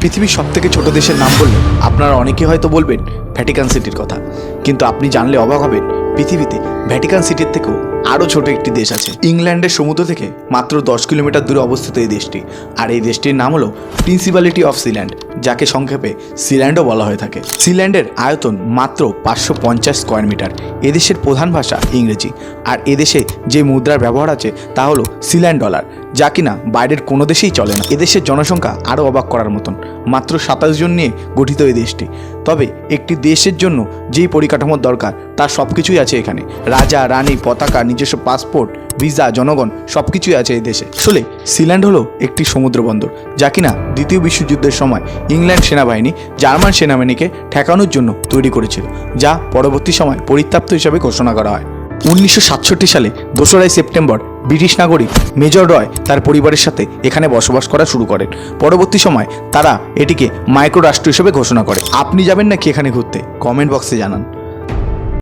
পৃথিবীর সবথেকে ছোট দেশের নাম বললে আপনারা অনেকে হয়তো বলবেন ভ্যাটিকান সিটির কথা, কিন্তু আপনি জানলে অবাক হবেন পৃথিবীতে ভ্যাটিকান সিটির থেকেও আরও ছোট একটি দেশ আছে। ইংল্যান্ডের সমুদ্র থেকে মাত্র 10 কিলোমিটার দূরে অবস্থিত এই দেশটি, আর এই দেশটির নাম হলো প্রিন্সিপালিটি অফ সিল্যান্ড, যাকে সংক্ষেপে সিল্যান্ডও বলা হয়ে থাকে। সিল্যান্ডের আয়তন মাত্র 550 স্কোয়ার মিটার। এদেশের প্রধান ভাষা ইংরেজি, আর এদেশে যে মুদ্রার ব্যবহার আছে তা হলো সিল্যান্ড ডলার, যা কিনা বাইরের কোনো দেশেই চলে না। এদেশের জনসংখ্যা আরও অবাক করার মতন, মাত্র 27 জন নিয়ে গঠিত এই দেশটি। তবে একটি দেশের জন্য যেই পরিকাঠামোর দরকার তার সব কিছুই আছে এখানে। রাজা, রানী, পতাকা, নিজস্ব পাসপোর্ট, ভিসা, জনগণ সব কিছুই আছে এই দেশে। আসলে সিল্যান্ড হলো একটি সমুদ্র বন্দর, যা কিনা দ্বিতীয় বিশ্বযুদ্ধের সময় ইংল্যান্ড সেনাবাহিনী জার্মান সেনাবাহিনীকে ঠেকানোর জন্য তৈরি করেছিল, যা পরবর্তী সময় পরিত্যক্ত হিসাবে ঘোষণা করা হয়। 1967 সালে 2রা সেপ্টেম্বর ব্রিটিশ নাগরিক মেজর রয় তার পরিবারের সাথে এখানে বসবাস করা শুরু করেন। পরবর্তী সময় তারা এটিকে মাইক্রো রাষ্ট্র হিসেবে ঘোষণা করে। আপনি যাবেন নাকি এখানে ঘুরতে? কমেন্ট বক্সে জানান।